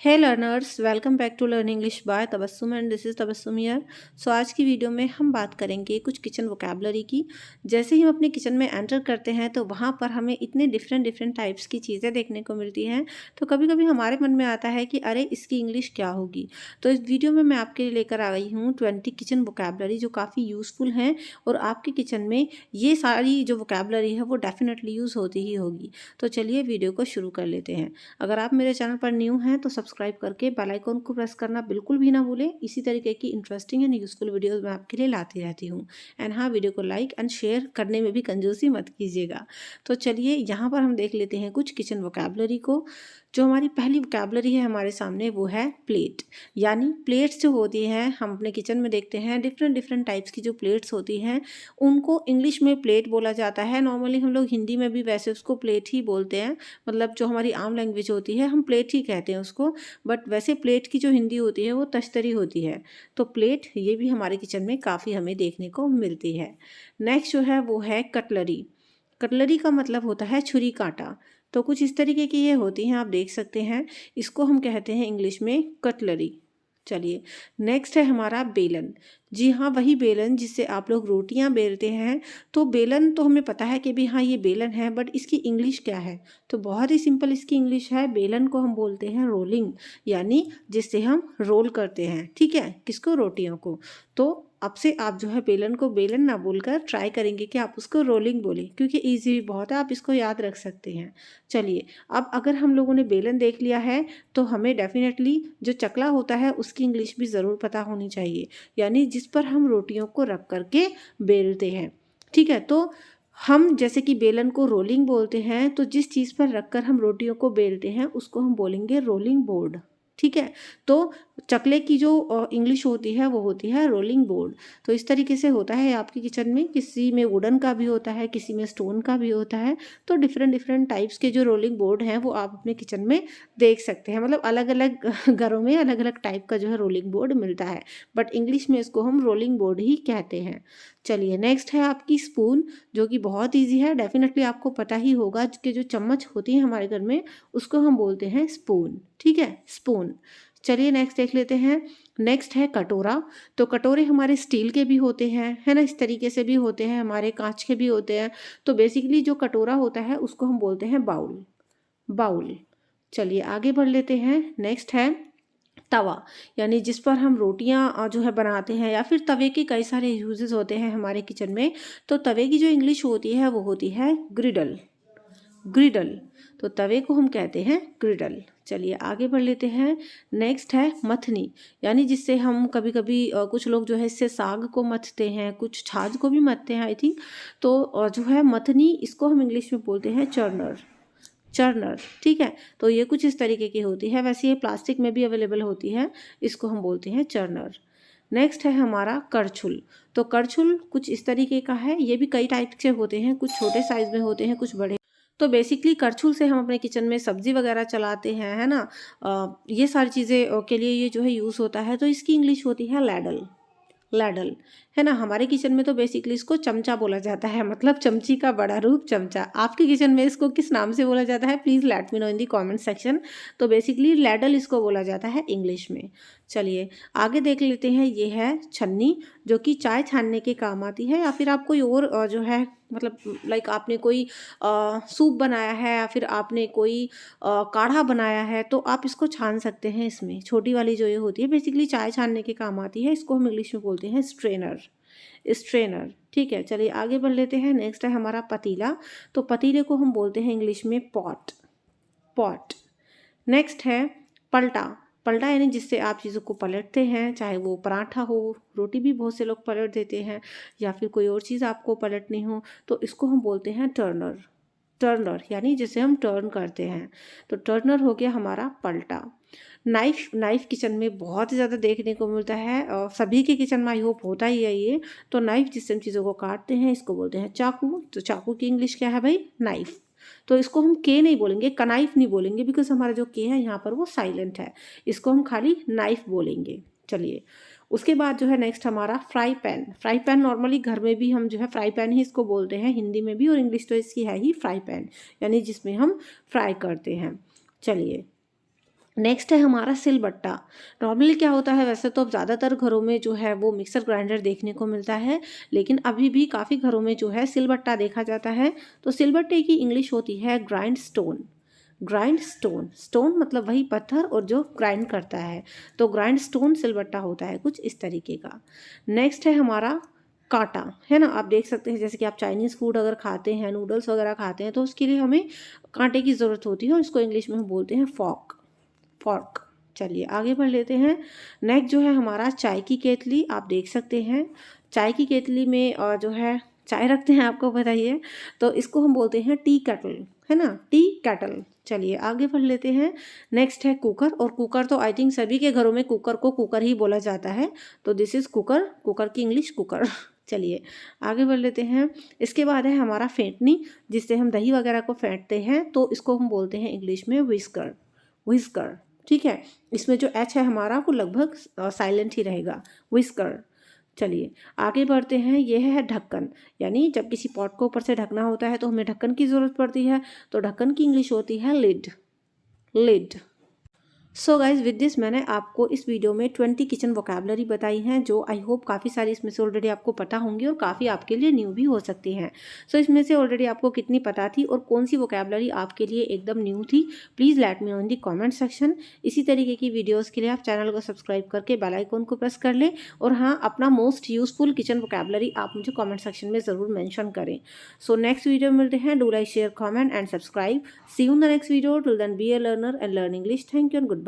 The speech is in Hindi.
Hey learners, welcome back to learn English by Tabassum and this is Tabassum here. So आज की वीडियो में हम बात करेंगे कुछ किचन वोकैबुलरी की। जैसे ही हम अपने किचन में एंटर करते हैं तो वहाँ पर हमें इतने डिफरेंट डिफरेंट टाइप्स की चीज़ें देखने को मिलती हैं, तो कभी कभी हमारे मन में आता है कि अरे इसकी इंग्लिश क्या होगी। तो इस वीडियो में मैं आपके लिए लेकर आ गई हूँ 20 किचन वोकैबुलरी जो काफ़ी यूज़फुल हैं और आपके किचन में ये सारी जो वोकैबुलरी है वो डेफिनेटली यूज़ होती ही होगी। तो चलिए वीडियो को शुरू कर लेते हैं। अगर आप मेरे चैनल पर न्यू हैं तो सब्सक्राइब करके बेल आइकन को प्रेस करना बिल्कुल भी ना भूलें। इसी तरीके की इंटरेस्टिंग एंड यूजफुल वीडियोस मैं आपके लिए लाती रहती हूँ। एंड हाँ, वीडियो को लाइक एंड शेयर करने में भी कंजूसी मत कीजिएगा। तो चलिए यहाँ पर हम देख लेते हैं कुछ किचन वोकैबुलरी को। जो हमारी पहली वोकैबुलरी है हमारे सामने वो है प्लेट। यानी प्लेट्स जो होती हैं हम अपने किचन में देखते हैं डिफरेंट डिफरेंट टाइप्स की जो प्लेट्स होती हैं उनको इंग्लिश में प्लेट बोला जाता है। नॉर्मली हम लोग हिंदी में भी वैसे उसको प्लेट ही बोलते हैं, मतलब जो हमारी आम लैंग्वेज होती है हम प्लेट ही कहते हैं उसको। बट वैसे प्लेट की जो हिंदी होती है वो तश्तरी होती है। तो प्लेट ये भी हमारे किचन में काफ़ी हमें देखने को मिलती है। नेक्स्ट जो है वो है कटलरी। कटलरी का मतलब होता है छुरी कांटा। तो कुछ इस तरीके की ये होती हैं, आप देख सकते हैं। इसको हम कहते हैं इंग्लिश में कटलरी। चलिए, नेक्स्ट है हमारा बेलन। जी हाँ, वही बेलन जिससे आप लोग रोटियां बेलते हैं। तो बेलन तो हमें पता है कि भी हाँ ये बेलन है, बट इसकी इंग्लिश क्या है? तो बहुत ही सिंपल इसकी इंग्लिश है। बेलन को हम बोलते हैं रोलिंग, यानी जिससे हम रोल करते हैं। ठीक है, किसको? रोटियों को। तो अब से आप जो है बेलन को बेलन ना बोलकर ट्राई करेंगे कि आप उसको रोलिंग बोलें, क्योंकि ईजी भी बहुत है, आप इसको याद रख सकते हैं। चलिए, अब अगर हम लोगों ने बेलन देख लिया है तो हमें डेफिनेटली जो चकला होता है उसकी इंग्लिश भी ज़रूर पता होनी चाहिए, यानी जिस पर हम रोटियों को रख करके बेलते हैं। ठीक है, तो हम जैसे कि बेलन को रोलिंग बोलते हैं, तो जिस चीज़ पर रखकर हम रोटियों को बेलते हैं उसको हम बोलेंगे रोलिंग बोर्ड। ठीक है, तो चकले की जो इंग्लिश होती है वो होती है रोलिंग बोर्ड। तो इस तरीके से होता है आपके किचन में, किसी में वुडन का भी होता है, किसी में स्टोन का भी होता है। तो डिफरेंट डिफरेंट टाइप्स के जो रोलिंग बोर्ड हैं वो आप अपने किचन में देख सकते हैं। मतलब अलग अलग घरों में अलग अलग टाइप का जो है रोलिंग बोर्ड मिलता है, बट इंग्लिश में इसको हम रोलिंग बोर्ड ही कहते हैं। चलिए, नेक्स्ट है आपकी स्पून, जो कि बहुत ईजी है। डेफिनेटली आपको पता ही होगा कि जो चम्मच होती है हमारे घर में उसको हम बोलते हैं स्पून। ठीक है, स्पून। चलिए नेक्स्ट देख लेते हैं। नेक्स्ट है कटोरा। तो कटोरे हमारे स्टील के भी होते हैं, है ना, इस तरीके से भी होते हैं, हमारे कांच के भी होते हैं। तो बेसिकली जो कटोरा होता है उसको हम बोलते हैं बाउल। बाउल। चलिए आगे बढ़ लेते हैं। नेक्स्ट है तवा, यानी जिस पर हम रोटियां जो है बनाते हैं, या फिर तवे के कई सारे यूजेस होते हैं हमारे किचन में। तो तवे की जो इंग्लिश होती है वो होती है ग्रिडल। ग्रिडल। तो तवे को हम कहते हैं ग्रिडल। चलिए आगे बढ़ लेते हैं। नेक्स्ट है मथनी, यानी जिससे हम कभी कभी कुछ लोग जो है इससे साग को मथते हैं, कुछ छाछ को भी मथते हैं आई थिंक। तो जो है मथनी, इसको हम इंग्लिश में बोलते हैं चर्नर। चर्नर। ठीक है, तो ये कुछ इस तरीके की होती है। वैसे ये प्लास्टिक में भी अवेलेबल होती है, इसको हम बोलते हैं चर्नर। नेक्स्ट है हमारा करछुल। तो करछुल कुछ इस तरीके का है, ये भी कई टाइप के होते हैं, कुछ छोटे साइज में होते हैं, कुछ बड़े। तो बेसिकली करछुल से हम अपने किचन में सब्जी वगैरह चलाते हैं, है ना। ये सारी चीज़ें के लिए ये जो है यूज़ होता है। तो इसकी इंग्लिश होती है लैडल। लैडल, है ना। हमारे किचन में तो बेसिकली इसको चमचा बोला जाता है, मतलब चमची का बड़ा रूप चमचा। आपके किचन में इसको किस नाम से बोला जाता है? Please let me know in the comment section. तो बेसिकली लैडल इसको बोला जाता है इंग्लिश में। चलिए आगे देख लेते हैं। ये है छन्नी, जो कि चाय छानने के काम आती है, या फिर आप कोई और जो है, मतलब लाइक आपने कोई सूप बनाया है, या फिर आपने कोई काढ़ा बनाया है, तो आप इसको छान सकते हैं इसमें। छोटी वाली जो ये होती है बेसिकली चाय छानने के काम आती है, इसको हम इंग्लिश में बोलते हैं स्ट्रेनर। स्ट्रेनर। ठीक है, चलिए आगे बढ़ लेते हैं। नेक्स्ट है हमारा पतीला। तो पतीले को हम बोलते हैं इंग्लिश में पॉट। पॉट। नेक्स्ट है पलटा। पलटा यानी जिससे आप चीज़ों को पलटते हैं, चाहे वो पराठा हो, रोटी भी बहुत से लोग पलट देते हैं, या फिर कोई और चीज़ आपको पलटनी हो, तो इसको हम बोलते हैं टर्नर। टर्नर यानी जिसे हम टर्न करते हैं। तो टर्नर हो गया हमारा पलटा। नाइफ। नाइफ किचन में बहुत ज़्यादा देखने को मिलता है, और सभी के किचन में आई होप होता ही है ये। तो नाइफ जिससे हम चीज़ों को काटते हैं इसको बोलते हैं चाकू। तो चाकू की इंग्लिश क्या है भाई? नाइफ। तो इसको हम के नहीं बोलेंगे, कनाइफ नहीं बोलेंगे, बिकॉज हमारा जो के है यहाँ पर वो साइलेंट है। इसको हम खाली नाइफ बोलेंगे। चलिए, उसके बाद जो है नेक्स्ट हमारा fry pan. Fry pan normally घर में भी हम जो है फ्राई पैन ही इसको बोलते हैं, हिंदी में भी, और इंग्लिश तो इसकी है ही फ्राई पैन, यानी जिसमें हम फ्राई करते हैं। चलिए नेक्स्ट है हमारा सिलबट्टा। नॉर्मली क्या होता है, वैसे तो अब ज़्यादातर घरों में जो है वो मिक्सर ग्राइंडर देखने को मिलता है, लेकिन अभी भी काफ़ी घरों में जो है सिलबट्टा देखा जाता है। तो सिलबट्टे की इंग्लिश होती है grind stone. Grind stone, stone मतलब वही पत्थर और जो ग्राइंड करता है, तो ग्राइंड स्टोन सिलबट्टा होता है कुछ इस तरीके का। नेक्स्ट है हमारा कांटा, है ना। आप देख सकते हैं जैसे कि आप चाइनीज़ फूड अगर खाते हैं, नूडल्स वगैरह खाते हैं, तो उसके लिए हमें कांटे की ज़रूरत होती है और इसको इंग्लिश में हम बोलते हैं फॉर्क। फॉर्क। चलिए आगे बढ़ लेते हैं। नेक्स्ट जो है हमारा चाय की केतली। आप देख सकते हैं चाय की केतली में जो है चाय रखते हैं, आपको पता ही है, तो इसको हम बोलते हैं टी केटल, है ना, टी केटल। चलिए आगे बढ़ लेते हैं। नेक्स्ट है कुकर, और कुकर तो आई थिंक सभी के घरों में कुकर को कुकर ही बोला जाता है, तो दिस इज़ कुकर, कुकर की इंग्लिश कुकर। चलिए आगे बढ़ लेते हैं। इसके बाद है हमारा फेंटनी, जिससे हम दही वगैरह को फेंटते हैं, तो इसको हम बोलते हैं इंग्लिश में व्हिस्कर। व्हिस्कर, ठीक है। इसमें जो एच है हमारा वो लगभग साइलेंट ही रहेगा, व्हिस्कर। चलिए आगे बढ़ते हैं। यह है ढक्कन, यानी जब किसी पॉट को ऊपर से ढकना होता है तो हमें ढक्कन की ज़रूरत पड़ती है, तो ढक्कन की इंग्लिश होती है lid. Lid. So guys with this मैंने आपको इस वीडियो में 20 किचन वोकेबलरी बताई हैं, जो आई होप काफ़ी सारी इसमें से ऑलरेडी आपको पता होंगी और काफ़ी आपके लिए न्यू भी हो सकती हैं। सो इसमें से ऑलरेडी आपको कितनी पता थी और कौन सी वोकेबलरी आपके लिए एकदम न्यू थी, please let me know in the comment section. इसी तरीके की वीडियोज़ के लिए आप चैनल को सब्सक्राइब करके बेल आइकन को प्रेस कर लें, और हाँ, अपना मोस्ट यूजफुल किचन वोकेबलरी आप मुझे कॉमेंट सेक्शन में ज़रूर मैंशन करें। सो नेक्स्ट वीडियो में मिलते हैं। Do like, share, comment and subscribe. See you in the next video. Till then be a learner and learn English. Thank you and good